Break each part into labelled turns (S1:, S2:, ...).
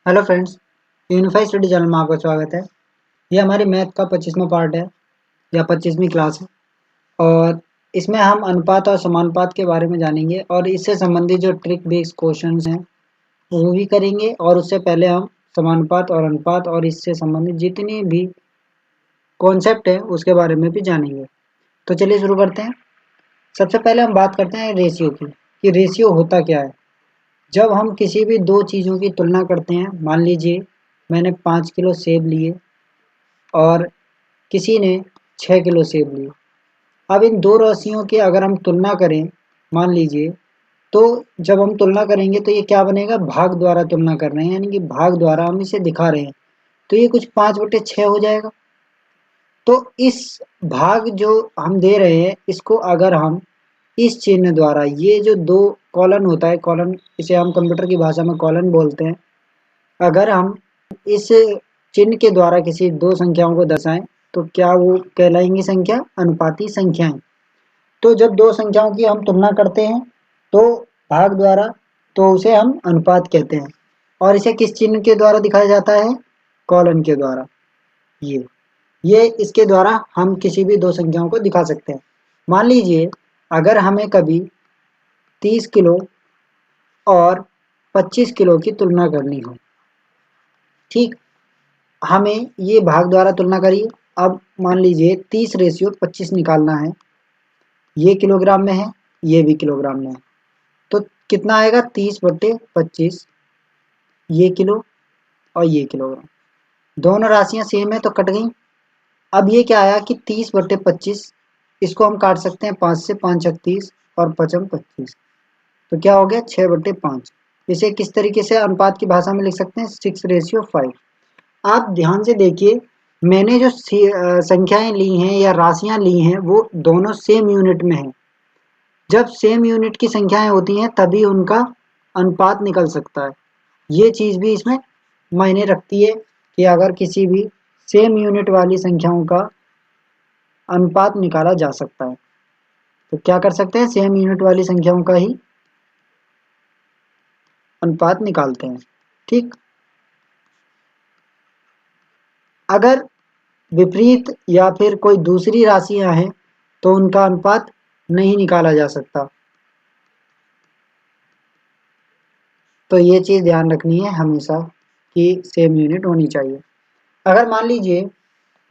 S1: Hello friends, unified study channel में आपका स्वागत है। ये हमारी मैथ का 25वां पार्ट है या 25वीं क्लास है और इसमें हम अनुपात और समानुपात के बारे में जानेंगे और इससे संबंधित जो ट्रिक बेस्ड क्वेश्चंस हैं वो भी करेंगे। और उससे पहले हम समानुपात और अनुपात और इससे संबंधित जितनी भी कॉन्सेप्ट है उसके बारे में भी जानेंगे। तो चलिए शुरू करते हैं। सबसे पहले हम बात करते हैं रेशियो की कि रेशियो होता क्या है। जब हम किसी भी दो चीज़ों की तुलना करते हैं, मान लीजिए मैंने 5 किलो सेब लिए और किसी ने 6 किलो सेब लिए। अब इन दो राशियों की अगर हम तुलना करें, मान लीजिए, तो जब हम तुलना करेंगे तो ये क्या बनेगा, भाग द्वारा तुलना कर रहे हैं, यानी कि भाग द्वारा हम इसे दिखा रहे हैं। तो ये कुछ 5/6 हो जाएगा। तो इस भाग जो हम दे रहे हैं इसको अगर हम इस चिन्ह द्वारा, ये जो दो कॉलन होता है, कॉलन इसे हम कंप्यूटर की भाषा में कॉलन बोलते हैं, अगर हम इस चिन्ह के द्वारा किसी दो संख्याओं को दर्शाएं तो क्या वो कहलाएंगी संख्या, अनुपाती संख्याएं। तो जब दो संख्याओं की हम तुलना करते हैं तो भाग द्वारा, तो उसे हम अनुपात कहते हैं। और इसे किस चिन्ह के द्वारा दिखाया जाता है, कॉलन के द्वारा। ये इसके द्वारा हम किसी भी दो संख्याओं को दिखा सकते हैं। मान लीजिए अगर हमें कभी 30 किलो और 25 किलो की तुलना करनी हो, ठीक, हमें ये भाग द्वारा तुलना करिए। अब मान लीजिए 30/25 निकालना है। ये किलोग्राम में है, ये भी किलोग्राम में है, तो कितना आएगा, 30/25। ये किलो और ये किलोग्राम, दोनों राशियां सेम है तो कट गई। अब ये क्या आया कि 30/25, इसको हम काट सकते हैं 5 से, 5 छक 30 और 5 25, तो क्या हो गया 6/5। इसे किस तरीके से अनुपात की भाषा में लिख सकते हैं, 6/5। आप ध्यान से देखिए, मैंने जो संख्याएं ली हैं या राशियां ली हैं वो दोनों सेम यूनिट में हैं। जब सेम यूनिट की संख्याएं होती हैं तभी उनका अनुपात निकल सकता है। ये चीज़ भी इसमें मायने रखती है कि अगर किसी भी सेम यूनिट वाली संख्याओं का अनुपात निकाला जा सकता है, तो क्या कर सकते हैं, सेम यूनिट वाली संख्याओं का ही अनुपात निकालते हैं। ठीक, अगर विपरीत या फिर कोई दूसरी राशियां हैं तो उनका अनुपात नहीं निकाला जा सकता। तो ये चीज़ ध्यान रखनी है हमेशा कि सेम यूनिट होनी चाहिए। अगर मान लीजिए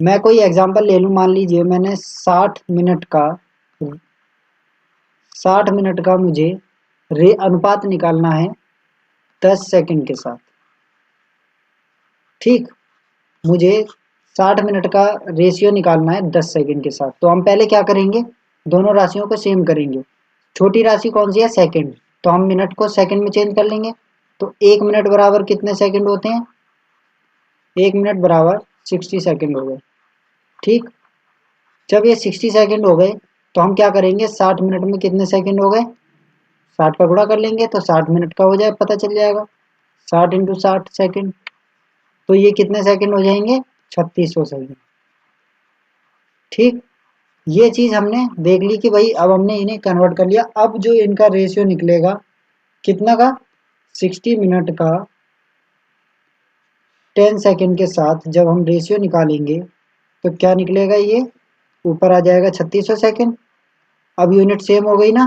S1: मैं कोई एग्जांपल ले लूँ, मान लीजिए मैंने 60 मिनट का मुझे अनुपात निकालना है 10 सेकंड के साथ। ठीक, मुझे 60 मिनट का रेशियो निकालना है 10 सेकंड के साथ। तो हम पहले क्या करेंगे, दोनों राशियों को सेम करेंगे। छोटी राशि कौन सी है, सेकंड, तो हम मिनट को सेकंड में चेंज कर लेंगे। तो 1 मिनट बराबर कितने सेकंड होते हैं, 1 मिनट बराबर 60 सेकंड हो गए। ठीक, जब ये 60 सेकंड हो गए तो हम क्या करेंगे, 60 मिनट में कितने सेकंड हो गए, 60 का गुणा कर लेंगे तो 60 मिनट का हो जाए, पता चल जाएगा, 60 × 60 सेकंड। तो ये कितने सेकंड हो जाएंगे, 3600 सेकंड। ठीक, ये चीज़ हमने देख ली कि भाई अब हमने इन्हें कन्वर्ट कर लिया। अब जो इनका रेशियो निकलेगा कितना का, 60 मिनट का 10 सेकंड के साथ जब हम रेशियो निकालेंगे तो क्या निकलेगा, ये ऊपर आ जाएगा 3600 सेकंड। अब यूनिट सेम हो गई ना,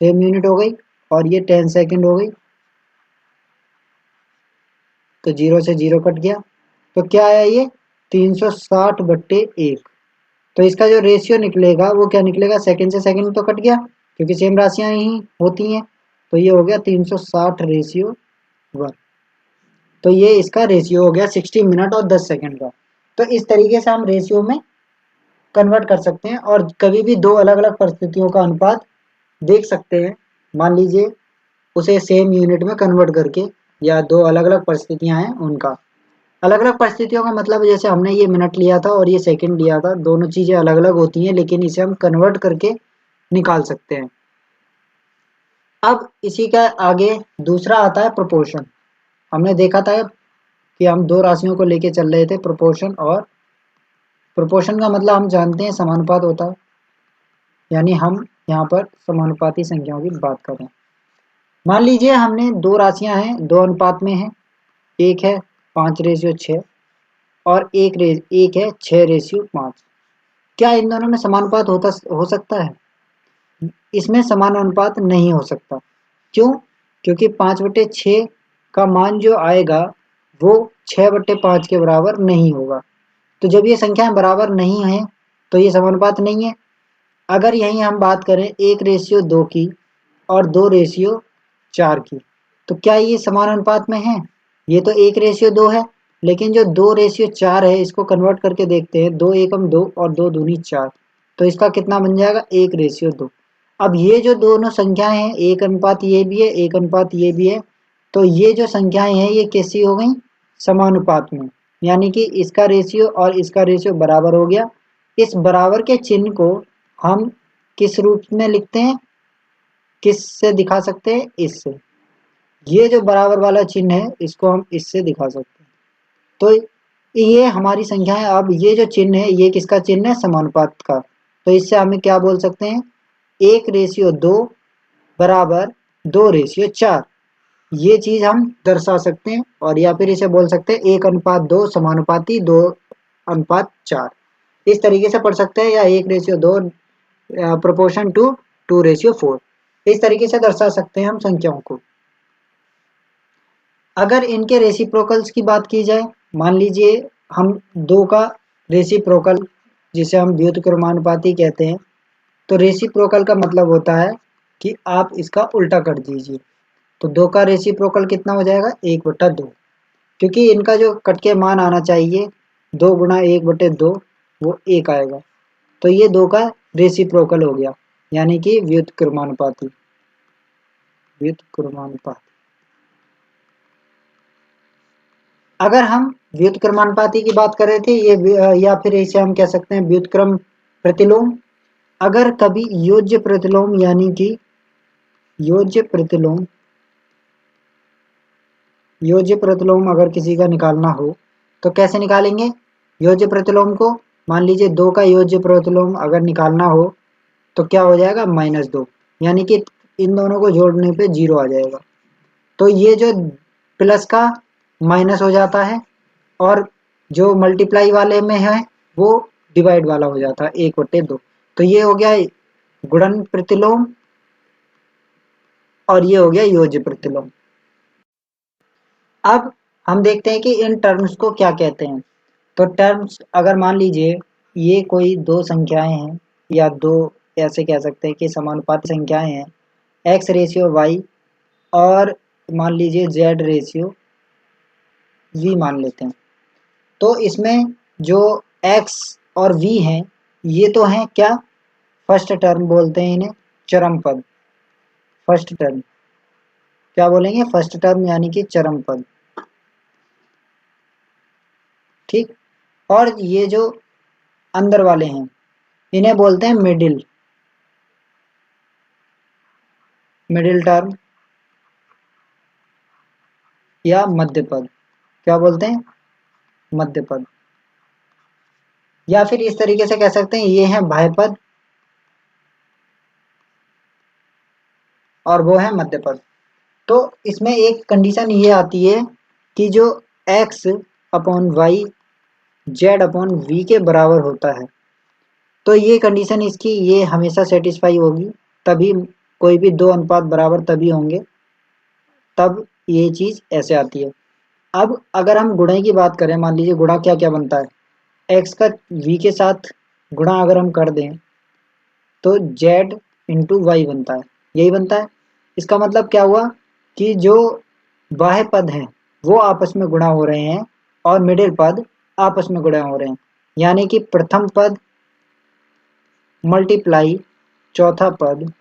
S1: सेम यूनिट हो गई, और ये 10 सेकंड हो गई, तो 0 से 0 कट गया। तो क्या आया, ये 360/1। तो इसका जो रेशियो निकलेगा वो क्या निकलेगा, सेकंड से सेकंड तो कट गया क्योंकि सेम राशियां ही होती हैं, तो ये हो गया 360/1। तो ये इसका रेशियो हो गया 60 मिनट और 10 सेकंड का। तो इस तरीके से हम रेशियो में कन्वर्ट कर सकते हैं और कभी भी दो अलग अलग परिस्थितियों का अनुपात देख सकते हैं। मान लीजिए उसे सेम यूनिट में कन्वर्ट करके, या दो अलग अलग परिस्थितियां हैं उनका। अलग अलग परिस्थितियों का मतलब जैसे हमने ये मिनट लिया था और ये सेकंड लिया था, दोनों चीज़ें अलग अलग होती हैं लेकिन इसे हम कन्वर्ट करके निकाल सकते हैं। अब इसी का आगे दूसरा आता है प्रोपोर्शन। हमने देखा था कि हम दो राशियों को लेके चल रहे थे, प्रोपोर्शन, और प्रोपोर्शन का मतलब हम जानते हैं समानुपात होता है, यानी हम यहाँ पर समानुपाती संख्याओं की बात कर रहे हैं। मान लीजिए हमने दो राशियां हैं, दो अनुपात में हैं, एक है 5:6 और एक है 6:5। क्या इन दोनों में समानुपात हो सकता है? इसमें समान अनुपात नहीं हो सकता। क्यों? क्योंकि 5/6 का मान जो आएगा वो 6/5 के बराबर नहीं होगा। तो जब ये संख्याएं बराबर नहीं हैं तो ये समानुपात नहीं है। अगर यहीं हम बात करें 1:2 की और 2:4 की, तो क्या ये समान अनुपात में है? ये तो 1:2 है, लेकिन जो 2:4 है इसको कन्वर्ट करके देखते हैं, 2 एकम 2 और 2 दूनी 4, तो इसका कितना बन जाएगा? 1:2। अब ये जो दोनों संख्याएं हैं, एक अनुपात ये भी है, एक अनुपात ये भी है, तो ये जो संख्याएं हैं ये कैसी हो गई? समानुपात में, यानी कि इसका रेशियो और इसका रेशियो बराबर हो गया। इस बराबर के चिन्ह को हम किस रूप में लिखते हैं, किस से दिखा सकते हैं? इससे। ये जो बराबर वाला चिन्ह है इसको हम इससे दिखा सकते हैं। तो ये हमारी संख्याएं, अब ये जो चिन्ह है ये किसका चिन्ह है? समानुपात का। तो इससे हमें क्या बोल सकते हैं? 1:2 बराबर 2:4, ये चीज हम दर्शा सकते हैं। और या फिर इसे बोल सकते हैं 1:2 समानुपाती 2:4, इस तरीके से पढ़ सकते हैं, या 1:2 प्रोपोर्शन टू 2:4, इस तरीके से दर्शा सकते हैं हम संख्याओं को। अगर इनके रेसिप्रोकल्स की बात की जाए, मान लीजिए हम 2 का रेसिप्रोकल, जिसे हम व्युत्क्रमानुपाती कहते हैं, तो रेसिप्रोकल का मतलब होता है कि आप इसका उल्टा कर दीजिए। तो 2 का रेसिप्रोकल कितना हो जाएगा? 1/2, क्योंकि इनका जो कट के मान आना चाहिए 2 गुणा 1/2 वो 1 आएगा। तो ये 2 का रेसिप्रोकल हो गया, यानी कि व्युत्क्रमानुपाती। अगर हम व्युत्क्रमानुपाती की बात कर रहे थे, ये या फिर इसे हम कह सकते हैं व्युत्क्रम प्रतिलोम। अगर कभी योज्य प्रतिलोम, यानी कि योज्य प्रतिलोम अगर किसी का निकालना हो तो कैसे निकालेंगे योज्य प्रतिलोम को? मान लीजिए 2 का योज्य प्रतिलोम अगर निकालना हो तो क्या हो जाएगा? -2, यानी कि इन दोनों को जोड़ने पे 0 आ जाएगा। तो ये जो प्लस का माइनस हो जाता है, और जो मल्टीप्लाई वाले में है वो डिवाइड वाला हो जाता है 1/2। तो ये हो गया गुणन प्रतिलोम और ये हो गया योज्य प्रतिलोम। अब हम देखते हैं कि इन टर्म्स को क्या कहते हैं। तो टर्म्स, अगर मान लीजिए ये कोई दो संख्याएं हैं, या दो ऐसे कह सकते हैं कि समानुपाती संख्याएं हैं, x/y और मान लीजिए z/v मान लेते हैं। तो इसमें जो x और v हैं ये तो हैं क्या? फर्स्ट टर्म बोलते हैं इन्हें, चरम पद। फर्स्ट टर्म क्या बोलेंगे? फर्स्ट टर्म, यानी कि चरम पद। ठीक। और ये जो अंदर वाले हैं इन्हें बोलते हैं मिडिल टर्म या मध्य पद। क्या बोलते हैं? मध्य पद। या फिर इस तरीके से कह सकते हैं ये है बाह्य पद और वो है मध्य पद। तो इसमें एक कंडीशन ये आती है कि जो x/y z/v के बराबर होता है। तो ये कंडीशन इसकी ये हमेशा सेटिस्फाई होगी, तभी कोई भी दो अनुपात बराबर तभी होंगे, तब ये चीज ऐसे आती है। अब अगर हम गुणा की बात करें, मान लीजिए गुणा क्या क्या बनता है, x का v के साथ गुणा अगर हम कर दें तो z इंटू वाई बनता है, यही बनता है। इसका मतलब क्या हुआ कि जो बाह्य पद हैं वो आपस में गुणा हो रहे हैं और मिडिल पद आपस में गुणा हो रहे हैं, यानी कि प्रथम पद मल्टीप्लाई चौथा पद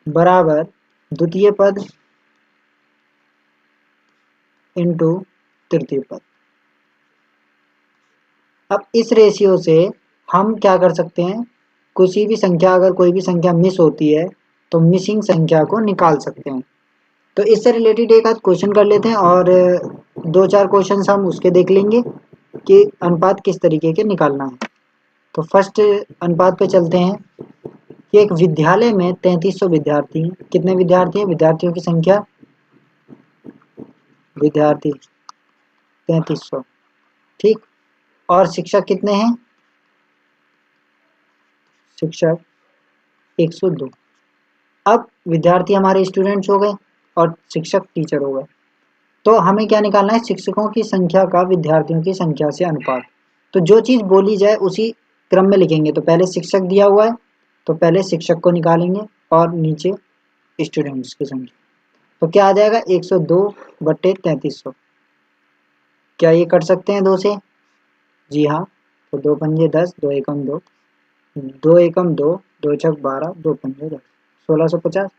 S1: बराबर द्वितीय पद इंटू तृतीय पद। अब इस रेशियो से हम क्या कर सकते हैं, किसी भी संख्या, अगर कोई भी संख्या मिस होती है तो मिसिंग संख्या को निकाल सकते हैं। तो इससे रिलेटेड एक आध क्वेश्चन कर लेते हैं और दो चार क्वेश्चन हम उसके देख लेंगे कि अनुपात किस तरीके के निकालना है। तो फर्स्ट अनुपात पे चलते हैं। कि एक विद्यालय में 3300 विद्यार्थी हैं। कितने विद्यार्थी हैं? विद्यार्थियों की संख्या, विद्यार्थी 3300, ठीक। और शिक्षक कितने हैं? शिक्षक 102। अब विद्यार्थी हमारे स्टूडेंट्स हो गए और शिक्षक टीचर हो गए। तो हमें क्या निकालना है? शिक्षकों की संख्या का विद्यार्थियों की संख्या से अनुपात। तो जो चीज़ बोली जाए उसी क्रम में लिखेंगे। तो पहले शिक्षक दिया हुआ है तो पहले शिक्षक को निकालेंगे और नीचे स्टूडेंट्स की संख्या। तो क्या आ जाएगा? 102/3300। क्या ये कर सकते हैं 2 से? जी हाँ। तो 2 पंजे 10, 2 एकम 2, 2 एकम 2, 2 छक 12, 2 पंजे 10, 1650।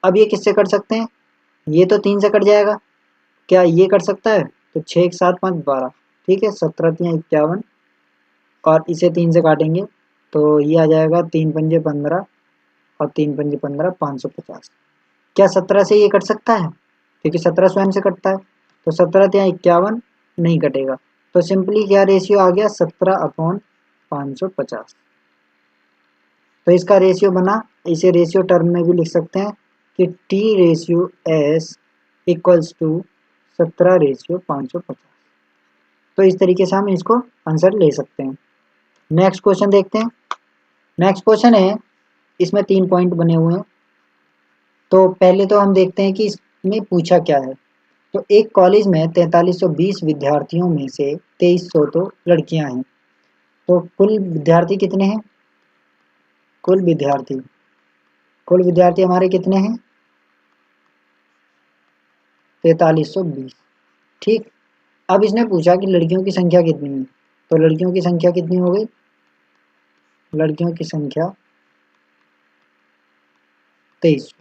S1: अब ये किससे कर सकते हैं? ये तो 3 से कट जाएगा। क्या ये कर सकता है? तो 6 1 7 5 12, ठीक है। 17 3 51 और इसे 3 से काटेंगे तो ये आ जाएगा 3 पंजे 15 और 3 पंजे 15, 550। क्या 17 से ये कट सकता है? क्योंकि 17 स्वयं से कटता है। तो 17 3 51 नहीं कटेगा। तो सिंपली क्या रेशियो आ गया? 17/550। तो इसका रेशियो बना, इसे रेशियो टर्म में भी लिख सकते हैं कि T/S इक्वल्स टू 17/550। तो इस तरीके से हम इसको आंसर ले सकते हैं। नेक्स्ट क्वेश्चन देखते हैं। नेक्स्ट क्वेश्चन है, इसमें 3 पॉइंट बने हुए हैं। तो पहले तो हम देखते हैं कि इसमें पूछा क्या है। तो एक कॉलेज में 4320 विद्यार्थियों में से 2300 तो लड़कियां हैं। तो कुल विद्यार्थी कितने हैं? कुल विद्यार्थी हमारे कितने हैं? 4320, ठीक। अब इसने पूछा कि लड़कियों की संख्या कितनी है। तो लड़कियों की संख्या कितनी हो गई? लड़कियों की संख्या 2300।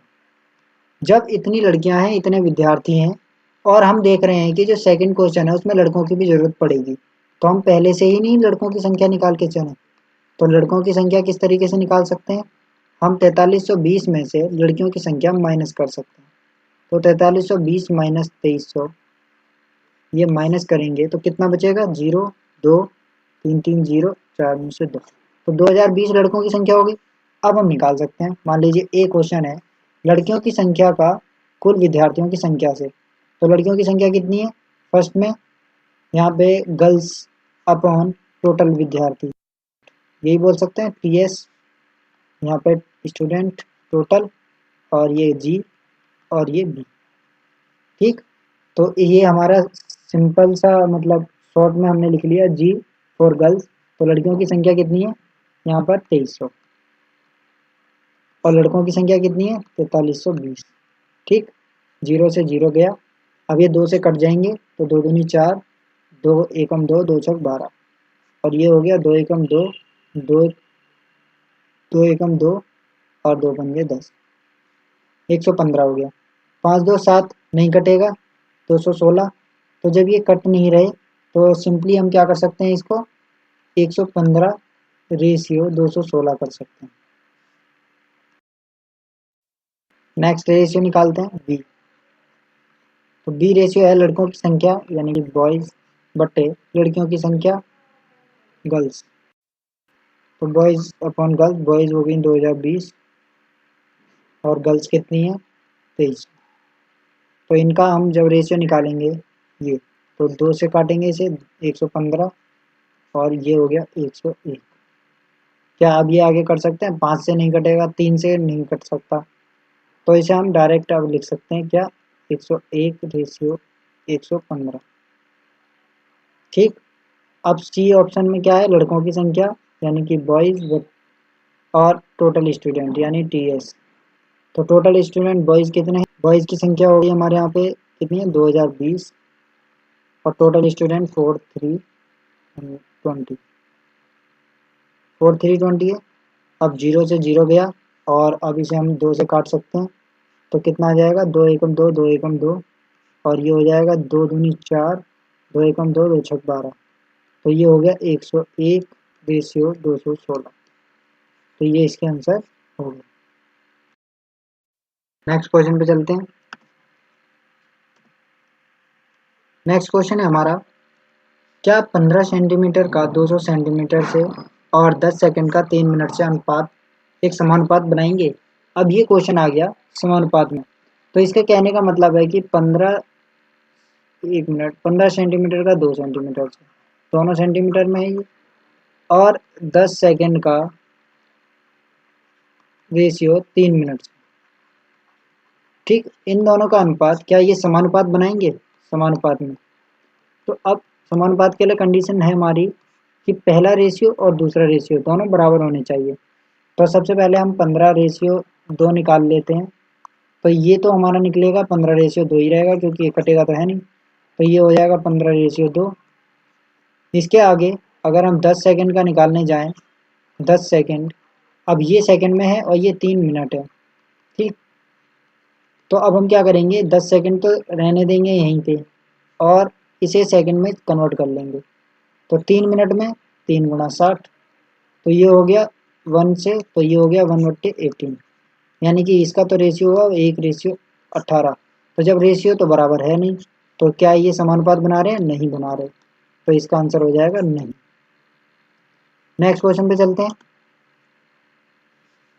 S1: जब इतनी लड़कियां हैं, इतने विद्यार्थी हैं और हम देख रहे हैं कि जो सेकंड क्वेश्चन है उसमें लड़कों की भी जरूरत पड़ेगी, तो हम पहले से ही नहीं लड़कों की संख्या निकाल के चलें। तो लड़कों की संख्या किस तरीके से निकाल सकते हैं? हम 4320 में से लड़कियों की संख्या माइनस कर सकते हैं। तो 4320 माइनस 2300, ये माइनस करेंगे तो कितना बचेगा? 0 2 3 3 0 4 में से 2। तो 2020 लड़कों की संख्या होगी। अब हम निकाल सकते हैं। मान लीजिए एक क्वेश्चन है लड़कियों की संख्या का कुल विद्यार्थियों की संख्या से। तो लड़कियों की संख्या कितनी है? फर्स्ट में यहाँ पे गर्ल्स अपॉन टोटल विद्यार्थी, यही बोल सकते हैं TS, यहाँ पे स्टूडेंट टोटल, और ये G और ये B, ठीक। तो ये हमारा सिंपल सा मतलब शॉर्ट में हमने लिख लिया G फॉर गर्ल्स। तो लड़कियों की संख्या कितनी है? यहाँ पर 2300 और लड़कों की संख्या कितनी है? 4320, ठीक। 0 से 0 गया। अब ये 2 से कट जाएंगे तो 2 दूनी 4, 2 एकम 2, 2 छक 12 और ये हो गया 2 एकम 2, 2 2 एकम 2 और 2 पंजे 10, 115 हो गया। 5 2 7 नहीं कटेगा, 216। तो जब ये कट नहीं रहे तो सिंपली हम क्या कर सकते हैं? इसको 115/216 कर सकते हैं। नेक्स्ट रेशियो निकालते हैं B। तो B रेशियो है लड़कों की संख्या यानी कि बॉयज़ बटे लड़कियों की संख्या गर्ल्स। तो बॉयज़ अपॉन गर्ल्स, बॉयज़ हो गई 2020 और गर्ल्स कितनी है? 23। तो इनका हम जब रेशियो निकालेंगे ये, तो 2 से काटेंगे इसे 115 और ये हो गया 101। क्या अब ये आगे कर सकते हैं? 5 से नहीं कटेगा, 3 से नहीं कट सकता, तो इसे हम डायरेक्ट अब लिख सकते हैं क्या? 101 रेशियो 115, ठीक। अब C ऑप्शन में क्या है? लड़कों की संख्या यानी कि बॉयज़ और टोटल स्टूडेंट यानी TS। तो टोटल स्टूडेंट बॉयज़ कितने हैं? बॉयज़ की संख्या होगी हमारे यहाँ पे कितनी है? 2020 और टोटल स्टूडेंट 4320 है। अब 0 से 0 गया और अब इसे हम 2 से काट सकते हैं। तो कितना आ जाएगा? 2 एकम 2, 2 एकम 2 और ये हो जाएगा 2 दूनी 4, 2 एकम 2, 2 छक 12। तो ये हो गया 101 रेशियो 216। तो ये इसके आंसर हो गए। नेक्स्ट क्वेश्चन पे चलते हैं। नेक्स्ट क्वेश्चन है हमारा, क्या 15 सेंटीमीटर का 200 सेंटीमीटर से और 10 सेकंड का 3 मिनट से अनुपात एक समानुपात बनाएंगे। अब ये क्वेश्चन आ गया समानुपात में, तो इसके कहने का मतलब है कि 15 सेंटीमीटर का 2 सेंटीमीटर से, दोनों सेंटीमीटर में है ये, और 10 सेकंड का रेशियो 3 मिनट से। ठीक, इन दोनों का अनुपात, क्या ये समानुपात बनाएंगे समानुपात में? तो अब समानुपात के लिए कंडीशन है हमारी कि पहला रेशियो और दूसरा रेशियो दोनों बराबर होने चाहिए। तो सबसे पहले हम 15/2 निकाल लेते हैं। तो ये तो हमारा निकलेगा 15/2 ही रहेगा, क्योंकि ये कटेगा तो है नहीं। तो ये हो जाएगा 15/2। इसके आगे अगर हम 10 सेकंड का निकालने जाएं, 10 सेकंड, अब ये सेकंड में है और ये 3 मिनट है। ठीक, तो अब हम क्या करेंगे, 10 सेकंड तो रहने देंगे यहीं पे और इसे सेकंड में कन्वर्ट कर लेंगे। तो 3 मिनट में 3 गुणा 60, तो ये हो गया 1 से, तो ये हो गया 1/18, यानी कि इसका तो रेशियो हुआ 1/18। तो जब रेशियो तो बराबर है नहीं, तो क्या ये समानुपात बना रहे हैं? नहीं बना रहे, तो इसका आंसर हो जाएगा नहीं। नेक्स्ट क्वेश्चन पे चलते हैं।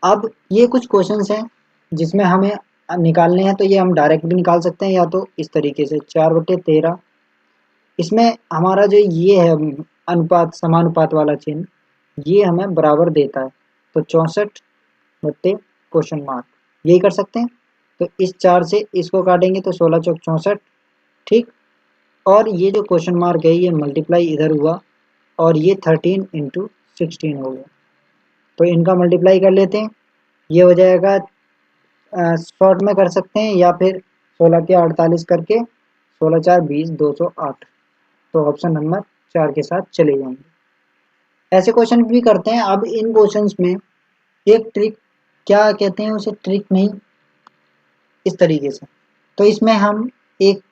S1: अब ये कुछ क्वेश्चंस हैं जिसमें हमें निकालने हैं, तो ये हम डायरेक्ट भी निकाल सकते हैं या तो इस तरीके से 4/13। इसमें हमारा जो ये है अनुपात, समानुपात वाला चिन्ह, ये हमें बराबर देता है, तो 64/? यही कर सकते हैं। तो इस 4 से इसको काटेंगे तो 16 चौक 64। ठीक, और ये जो क्वेश्चन मार्क है ये मल्टीप्लाई इधर हुआ और ये 13 × 16 हो गया। तो इनका मल्टीप्लाई कर लेते हैं, ये हो जाएगा, शॉर्ट में कर सकते हैं या फिर 16 के 48 करके 16 4 20 208। तो ऑप्शन नंबर 4 के साथ चले जाएंगे। ऐसे क्वेश्चन भी करते हैं। अब इन क्वेश्चंस में एक ट्रिक, क्या कहते हैं उसे, ट्रिक नहीं, इस तरीके से। तो इसमें हम एक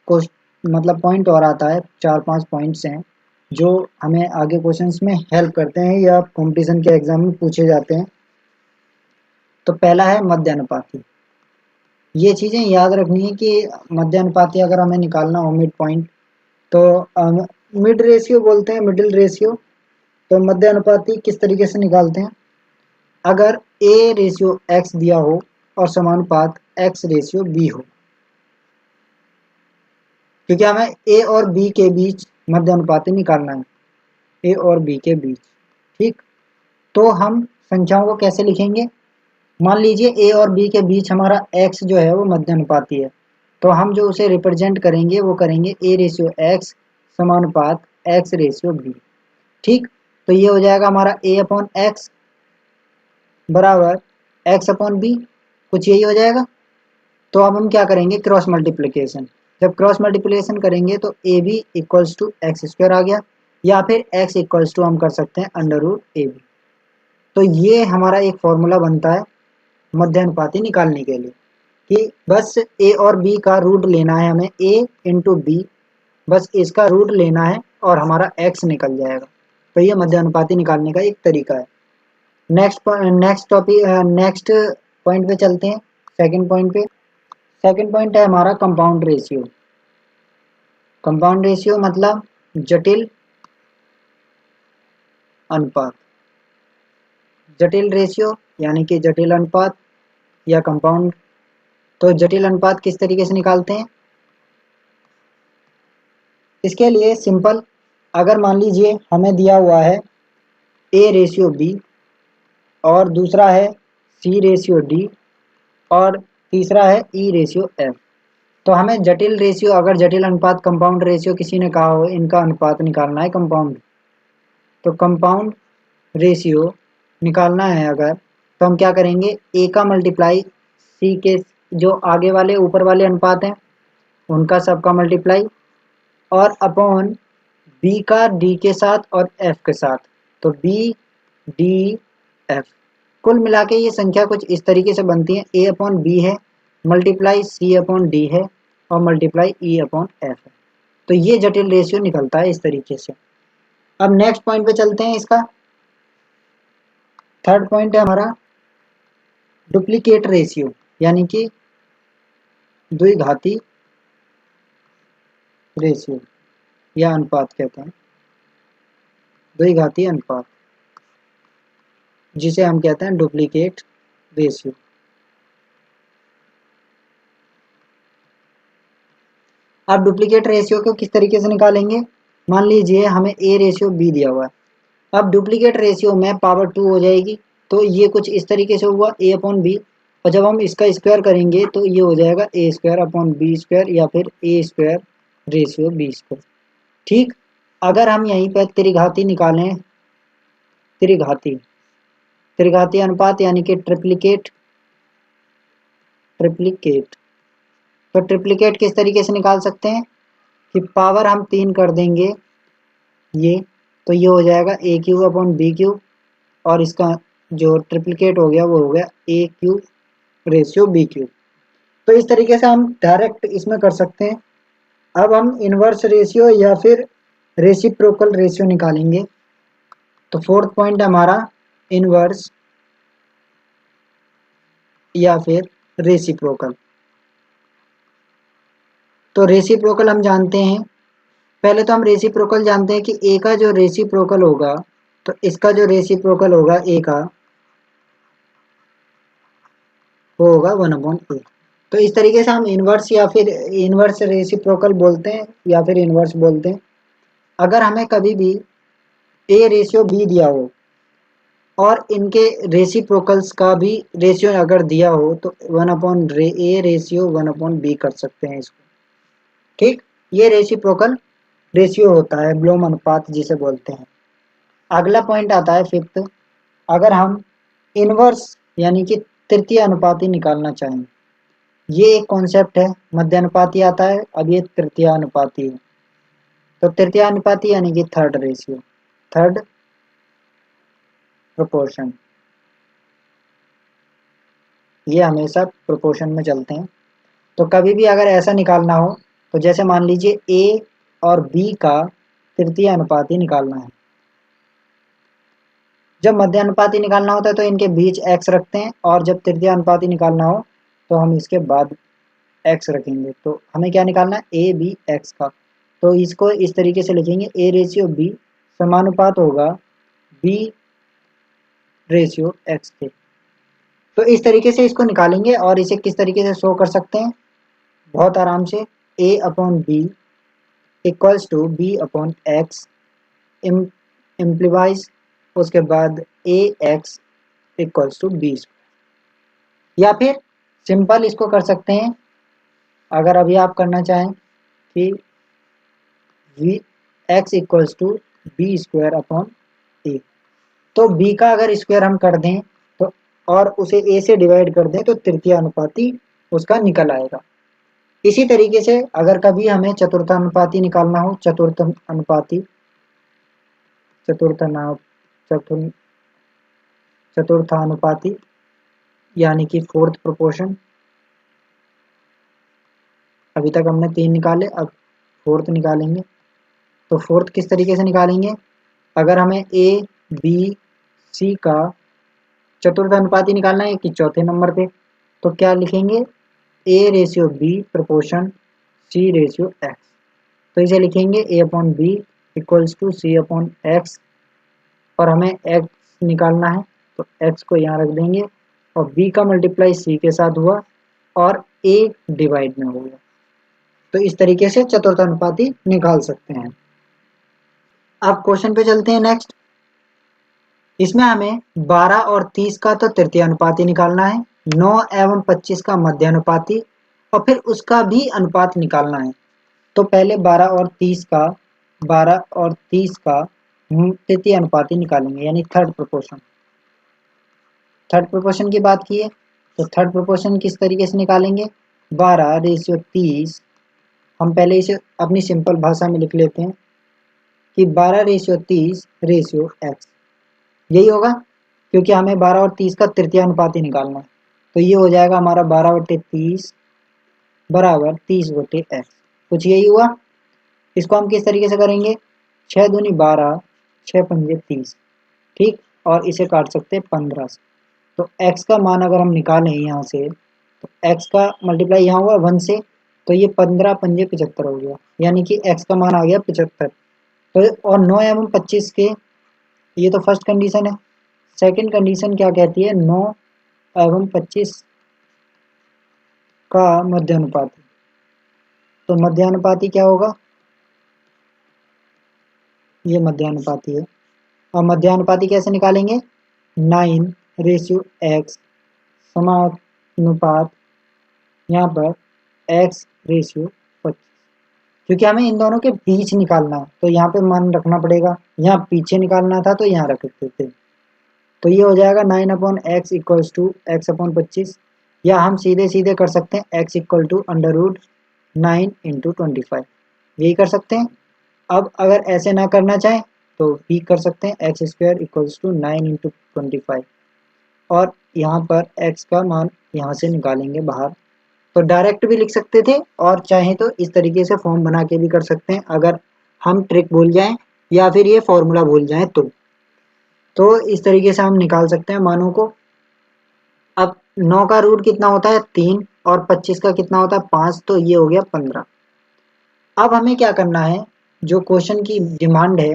S1: मतलब पॉइंट और आता है, 4-5 पॉइंट्स हैं जो हमें आगे क्वेश्चंस में हेल्प करते हैं या कंपटीशन के एग्जाम में पूछे जाते हैं। तो पहला है मध्य अनुपाती। ये चीज़ें याद रखनी है कि मध्य अनुपाती अगर हमें निकालना हो मिड पॉइंट, तो मिड रेशियो बोलते हैं, मिडिल रेशियो। तो मध्य अनुपाती किस तरीके से निकालते हैं, अगर A/X दिया हो और समानुपात X/B हो, क्योंकि हमें A और B के बीच मध्य अनुपाती निकालना है, A और B के बीच। ठीक, तो हम संख्याओं को कैसे लिखेंगे, मान लीजिए A और B के बीच हमारा X जो है वो मध्य अनुपाती है, तो हम जो उसे रिप्रेजेंट करेंगे वो करेंगे A/X समानुपात X/B। ठीक, तो ये हो जाएगा हमारा A/X बराबर X/B, कुछ यही हो जाएगा। तो अब हम क्या करेंगे, क्रॉस मल्टीप्लिकेशन। जब क्रॉस मल्टीप्लिकेशन करेंगे तो AB = x² आ गया, या फिर x = हम कर सकते हैं √AB। तो ये हमारा एक फॉर्मूला बनता है मध्य अनुपाती निकालने के लिए, कि बस A और B का रूट लेना है हमें, A × B, बस इसका रूट लेना है और हमारा x निकल जाएगा। तो ये मध्य अनुपाती निकालने का एक तरीका है। नेक्स्ट पॉइंट पे चलते हैं, सेकंड पॉइंट पे। सेकंड पॉइंट है हमारा कंपाउंड रेशियो। कंपाउंड रेशियो मतलब जटिल अनुपात। जटिल रेशियो यानी कि जटिल अनुपात या कंपाउंड। तो जटिल अनुपात किस तरीके से निकालते हैं, इसके लिए सिंपल, अगर मान लीजिए हमें दिया हुआ है A/B और दूसरा है C/D और तीसरा है E/F, तो हमें जटिल रेशियो, अगर जटिल अनुपात कंपाउंड रेशियो किसी ने कहा हो, इनका अनुपात निकालना है कंपाउंड, तो कंपाउंड रेशियो निकालना है अगर, तो हम क्या करेंगे, A का मल्टीप्लाई C के जो आगे वाले ऊपर वाले अनुपात हैं उनका सबका मल्टीप्लाई, और अपॉन B का D के साथ और F के साथ, तो B/D/F। कुल मिला के ये संख्या कुछ इस तरीके से बनती है, A/B है, मल्टीप्लाई C/D है और मल्टीप्लाई E/F है। तो ये जटिल रेशियो निकलता है इस तरीके से। अब नेक्स्ट पॉइंट पे चलते हैं। इसका थर्ड पॉइंट है हमारा डुप्लीकेट रेशियो, यानी कि द्विघाती रेशियो या अनुपात कहते हैं, द्विघाती अनुपात, जिसे हम कहते हैं डुप्लीकेट रेशियो। अब डुप्लीकेट रेशियो को किस तरीके से निकालेंगे? मान लीजिए हमें ए रेशियो बी दिया हुआ है। अब डुप्लीकेट रेशियो में पावर 2 हो जाएगी, तो ये कुछ इस तरीके से हुआ ए अपॉन बी, और जब हम इसका स्क्वायर करेंगे तो ये हो जाएगा ए स्क्वायर अपॉन बी स्क्वायर, या फिर ए स्क्वायर रेशियो बी स्क्वायर। ठीक, अगर हम यहीं पर त्रिघाती निकालें, त्रिघाती त्रिघाती अनुपात यानी कि ट्रिप्लिकेट, ट्रिप्लिकेट तो ट्रिप्लिकेट किस तरीके से निकाल सकते हैं कि पावर हम 3 कर देंगे ये, तो ये हो जाएगा ए क्यूब अपॉन बी क्यूब, और इसका जो ट्रिप्लिकेट हो गया वो हो गया ए क्यूब रेशियो बी क्यूब। तो इस तरीके से हम डायरेक्ट इसमें कर सकते हैं। अब हम इनवर्स रेशियो या फिर रेसिप्रोकल रेशियो निकालेंगे। तो फोर्थ पॉइंट हमारा इनवर्स या फिर रेसिप्रोकल। तो रेसिप्रोकल हम जानते हैं, पहले तो हम रेसिप्रोकल जानते हैं कि ए का जो रेसिप्रोकल होगा, तो इसका जो रेसिप्रोकल होगा ए का, वो होगा 1/a। तो इस तरीके से हम इनवर्स या फिर इनवर्स रेसिप्रोकल बोलते हैं, या फिर इनवर्स बोलते हैं। अगर हमें कभी भी ए रेशियो बी दिया हो और इनके रेसिप्रोकल्स का भी रेशियो अगर दिया हो, तो 1/a रेशियो 1/b कर सकते हैं इसको। ठीक, ये रेसिप्रोकल रेशियो होता है, ब्लोम अनुपात जिसे बोलते हैं। अगला पॉइंट आता है फिफ्थ, अगर हम इनवर्स यानी कि तृतीय अनुपाती निकालना चाहें। ये एक कॉन्सेप्ट है, मध्य अनुपाती आता है, अब ये तृतीय अनुपाती है। तो तृतीय अनुपाती यानी कि थर्ड रेशियो, थर्ड प्रोपोर्शन, ये हमेशा प्रोपोर्शन में चलते हैं। तो कभी भी अगर ऐसा निकालना हो, तो जैसे मान लीजिए ए और बी का तृतीय अनुपाती निकालना है। जब मध्य अनुपाती निकालना होता है तो इनके बीच x रखते हैं, और जब तृतीय अनुपाती निकालना हो तो हम इसके बाद x रखेंगे। तो हमें क्या निकालना है? ए बी एक्स का। तो इसको इस तरीके से लिखेंगे, ए रेशियो बी समानुपात होगा बी रेशियो एक्स के। तो इस तरीके से इसको निकालेंगे, और इसे किस तरीके से शो कर सकते हैं? बहुत आराम से, A upon B equals to B upon X implies, उसके बाद A X equals to B, या फिर सिंपल इसको कर सकते हैं, अगर अभी आप करना चाहें कि we X equals to B square upon A. तो बी का अगर स्क्वायर हम कर दें तो, और उसे ए से डिवाइड कर दें, तो तृतीय अनुपाती उसका निकल आएगा। इसी तरीके से अगर कभी हमें चतुर्थानुपाती निकालना हो, चतुर्थानुपाती चतुर्थानुपाती यानी कि फोर्थ प्रोपोर्शन, अभी तक हमने 3 निकाले, अब फोर्थ निकालेंगे। तो फोर्थ किस तरीके से निकालेंगे? अगर हमें ए बी सी का चतुर्थ अनुपाती निकालना है कि चौथे नंबर पे, तो क्या लिखेंगे? A ratio B proportion C ratio X. तो इसे लिखेंगे A upon B equals to C upon X, और हमें एक्स निकालना है तो एक्स को यहाँ रख देंगे, और बी का मल्टीप्लाई सी के साथ हुआ और ए डिवाइड में हो गया। तो इस तरीके से चतुर्थानुपाती निकाल सकते हैं। अब क्वेश्चन पे चलते हैं नेक्स्ट। इसमें हमें 12 और 30 का तो तृतीय अनुपाती निकालना है, 9 एवं 25 का मध्य अनुपाती, और फिर उसका भी अनुपात निकालना है। तो पहले 12 और 30 का तृतीय अनुपाती निकालेंगे, यानी थर्ड प्रोपोर्शन। थर्ड प्रोपोर्शन की बात की है, तो थर्ड प्रोपोर्शन किस तरीके से निकालेंगे? 12 रेशियो 30, हम पहले इसे अपनी सिंपल भाषा में लिख लेते हैं कि 12 रेशियो 30 रेशियो एक्स, यही होगा, क्योंकि हमें 12 और 30 का तृतीय अनुपाती निकालना है। तो ये हो जाएगा हमारा 12/30 बराबर 30/x, कुछ यही हुआ। इसको हम किस तरीके से करेंगे? 6 दूनी 12, 6 पंजे 30, ठीक, और इसे काट सकते हैं 15 से। तो x का मान अगर हम निकालें यहाँ से, तो x का मल्टीप्लाई यहाँ हुआ 1 से, तो ये 15 पंजे 75 हो गया, यानी कि x का मान आ गया 75। तो और 9 एवं 25 के, ये तो फर्स्ट कंडीशन है। सेकंड कंडीशन क्या कहती है? 9 एवं 25 का मध्यानुपाती। तो मध्यानुपाती क्या होगा, ये मध्यानुपाती है। और मध्यानुपाती कैसे निकालेंगे, 9:x समानुपात यहाँ पर x/25, क्योंकि हमें इन दोनों के बीच निकालना है तो यहाँ पे मान रखना पड़ेगा, यहाँ पीछे निकालना था तो यहाँ रख देते। तो ये हो जाएगा 9/x इक्वल्स टू x/25, या हम सीधे सीधे कर सकते हैं x इक्वल टू √9 × 25, यही कर सकते हैं। अब अगर ऐसे ना करना चाहें तो भी कर सकते हैं, x² इक्वल्स टू 9 × 25, और यहाँ पर x का मान यहाँ से निकालेंगे बाहर। तो डायरेक्ट भी लिख सकते थे और चाहें तो इस तरीके से फॉर्म बना के भी कर सकते हैं, अगर हम ट्रिक भूल जाएं या फिर ये फॉर्मूला भूल जाएं तो इस तरीके से हम निकाल सकते हैं मानों को। अब 9 का रूट कितना होता है 3, और 25 का कितना होता है 5, तो ये हो गया 15। अब हमें क्या करना है, जो क्वेश्चन की डिमांड है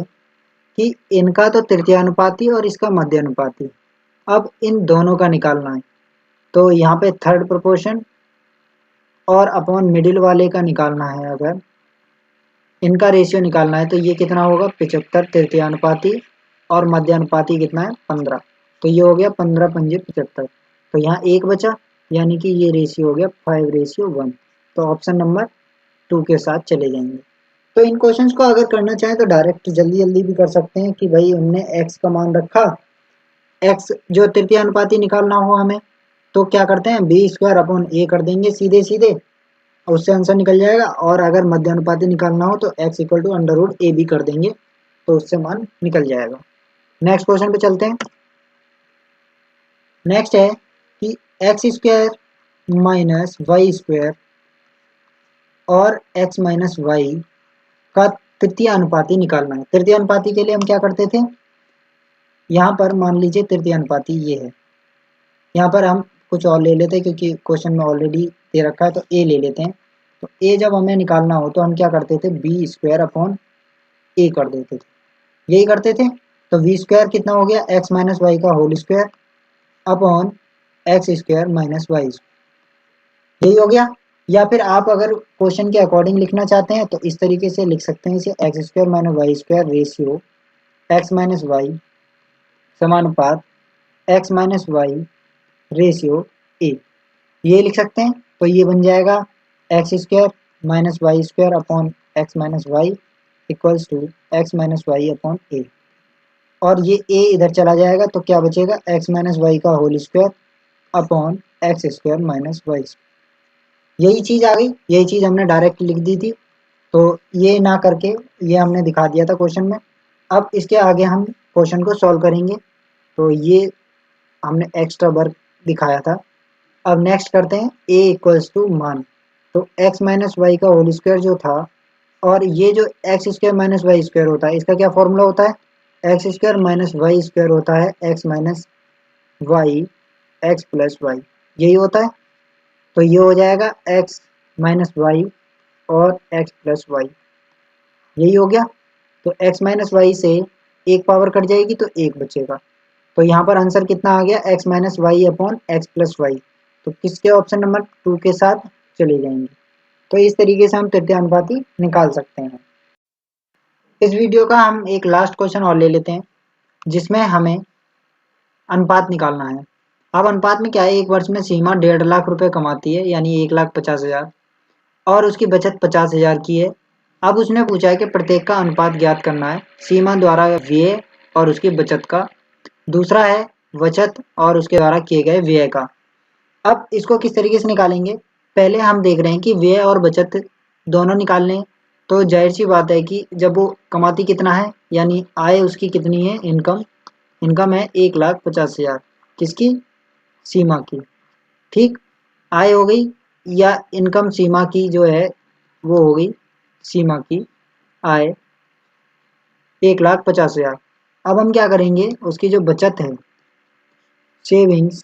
S1: कि इनका तो तृतीयानुपाती और इसका मध्यानुपाती, अब इन दोनों का निकालना है। तो यहाँ पे थर्ड प्रोपोर्शन और अपॉन मिडिल वाले का निकालना है, अगर इनका रेशियो निकालना है तो ये कितना होगा 75 तृतीयानुपाती, और मध्यानुपाती कितना है 15। तो ये हो गया 15×5 = 75। तो यहाँ एक बचा, यानी कि ये रेशियो हो गया 5:1। तो ऑप्शन नंबर 2 के साथ चले जाएंगे। तो इन क्वेश्चंस को अगर करना चाहें तो डायरेक्ट जल्दी जल्दी भी कर सकते हैं कि भाई हमने x का मान रखा, x जो तृतीयानुपाती निकालना हो हमें, तो क्या करते हैं b² कर देंगे सीधे सीधे, उससे आंसर निकल जाएगा। और अगर मध्यानुपाती निकालना हो तो x इक्वल टू √a कर देंगे, तो उससे मान निकल जाएगा। नेक्स्ट क्वेश्चन पे चलते हैं। नेक्स्ट है कि x² - y² और x - y का तृतीय अनुपाती निकालना है। तृतीय अनुपाती के लिए हम क्या करते थे, यहाँ पर मान लीजिए तृतीय अनुपाती ये है, यहाँ पर हम कुछ और ले लेते हैं क्योंकि क्वेश्चन में ऑलरेडी दे रखा है, तो a ले लेते हैं। तो a जब हमें निकालना हो तो हम क्या करते थे, b² कर देते थे, यही करते थे। तो v² कितना हो गया x - y का whole square upon x² - y, यही हो गया। या फिर आप अगर क्वेश्चन के अकॉर्डिंग लिखना चाहते हैं तो इस तरीके से लिख सकते हैं इसे, x² - y² ratio x - y समानुपात x - y ratio a, ये लिख सकते हैं। तो ये बन जाएगा x² - y² upon x - y equals to x - y अपॉन a, और ये a इधर चला जाएगा तो क्या बचेगा x - y का whole square upon x² - y। यही चीज़ आ गई, यही चीज़ हमने डायरेक्ट लिख दी थी, तो ये ना करके ये हमने दिखा दिया था क्वेश्चन में। अब इसके आगे हम क्वेश्चन को सॉल्व करेंगे, तो ये हमने एक्स्ट्रा वर्क दिखाया था। अब नेक्स्ट करते हैं a इक्वल्स टू मान, तो x - y का होल स्क्वायर जो था, और ये जो x² - y² होता है इसका क्या फॉर्मूला होता है, x² - y² होता है x - y x + y, यही होता है। तो ये हो जाएगा x - y और x + y, यही हो गया। तो x - y से एक पावर कट जाएगी तो एक बचेगा, तो यहाँ पर आंसर कितना आ गया x - y upon x + y। तो किसके ऑप्शन नंबर 2 के साथ चले जाएंगे। तो इस तरीके से हम तृतीयानुपाती निकाल सकते हैं। इस वीडियो का हम एक लास्ट क्वेश्चन और ले लेते हैं, जिसमें हमें अनुपात निकालना है। अब अनुपात में क्या है, एक वर्ष में सीमा 1.5 लाख रुपए कमाती है, यानी 1,50,000, और उसकी बचत 50,000 की है। अब उसने पूछा है कि प्रत्येक का अनुपात ज्ञात करना है, सीमा द्वारा व्यय और उसकी बचत का, दूसरा है बचत और उसके द्वारा किए गए व्यय का। अब इसको किस तरीके से निकालेंगे, पहले हम देख रहे हैं कि व्यय और बचत दोनों निकालने हैं। तो जाहिर सी बात है कि जब वो कमाती कितना है, यानी आय उसकी कितनी है, इनकम इनकम है 1,50,000, किसकी, सीमा की। ठीक, आय हो गई या इनकम सीमा की जो है वो हो गई, सीमा की आय 1,50,000। अब हम क्या करेंगे, उसकी जो बचत है, सेविंग्स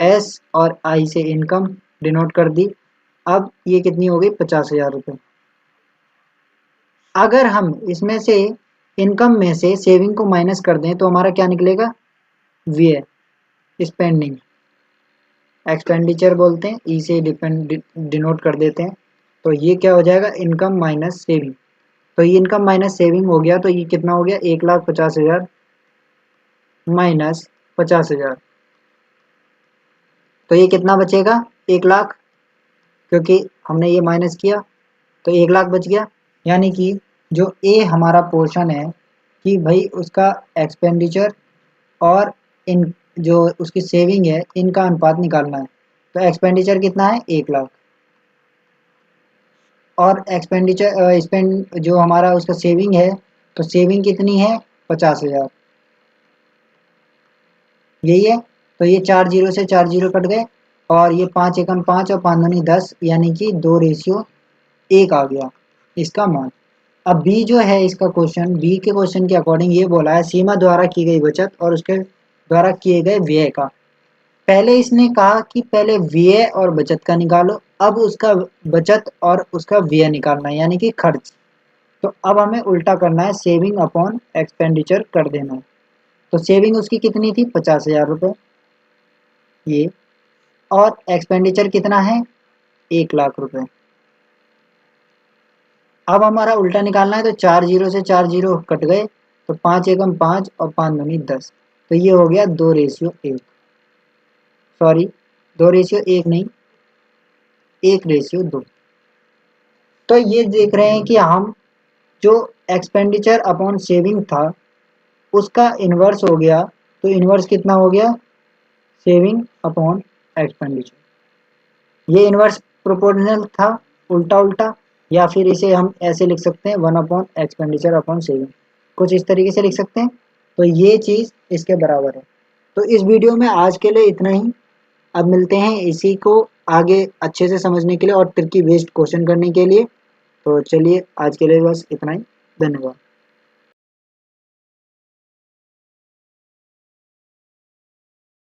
S1: एस और आई से इनकम डिनोट कर दी। अब ये कितनी हो गई 50,000 रुपये। अगर हम इसमें से इनकम में से सेविंग को माइनस कर दें तो हमारा क्या निकलेगा, व्यय, स्पेंडिंग। एक्सपेंडिचर बोलते हैं, ई से डिनोट कर देते हैं। तो ये क्या हो जाएगा, इनकम माइनस सेविंग। तो ये इनकम माइनस सेविंग हो गया, तो ये कितना हो गया, 1,50,000 माइनस 50,000। तो ये कितना बचेगा, 1,00,000, क्योंकि हमने ये माइनस किया तो 1,00,000 बच गया। यानी कि जो ए हमारा पोर्शन है कि भाई उसका एक्सपेंडिचर और इन जो उसकी सेविंग है इनका अनुपात निकालना है। तो एक्सपेंडिचर कितना है, 1,00,000, और एक्सपेंडिचर स्पेंड जो हमारा उसका सेविंग है, तो सेविंग कितनी है, 50,000। यही है। तो ये 4 जीरो से 4 जीरो कट गए, और ये 5 एकम 5 और 5 दूनी 10, यानी कि 2:1 आ गया इसका मान। अब बी जो है इसका क्वेश्चन, बी के क्वेश्चन के अकॉर्डिंग ये बोला है सीमा द्वारा की गई बचत और उसके द्वारा किए गए व्यय का। पहले इसने कहा कि पहले व्यय और बचत का निकालो, अब उसका बचत और उसका व्यय निकालना है, यानी कि खर्च। तो अब हमें उल्टा करना है, सेविंग अपॉन एक्सपेंडिचर कर देना है। तो सेविंग उसकी कितनी थी, 50,000 रुपये ये, और एक्सपेंडिचर कितना है, 1,00,000 रुपये। अब हमारा उल्टा निकालना है, तो 4 जीरो से 4 जीरो कट गए, तो 5 एकम 5 और 5 दूनी 10। तो ये हो गया 2:1, सॉरी 2:1 नहीं, 1:2। तो ये देख रहे हैं कि हम जो एक्सपेंडिचर अपॉन सेविंग था उसका इन्वर्स हो गया। तो इन्वर्स कितना हो गया, सेविंग अपॉन एक्सपेंडिचर। ये इन्वर्स प्रोपोर्शनल था, उल्टा उल्टा, या फिर इसे हम ऐसे लिख सकते हैं 1 अपॉन एक्सपेंडिचर अपॉन सेविंग, कुछ इस तरीके से लिख सकते हैं। तो ये चीज़ इसके बराबर है। तो इस वीडियो में आज के लिए इतना ही। अब मिलते हैं इसी को आगे अच्छे से समझने के लिए और ट्रिकी बेस्ड क्वेश्चन करने के लिए। तो चलिए आज के लिए बस इतना ही, धन्यवाद।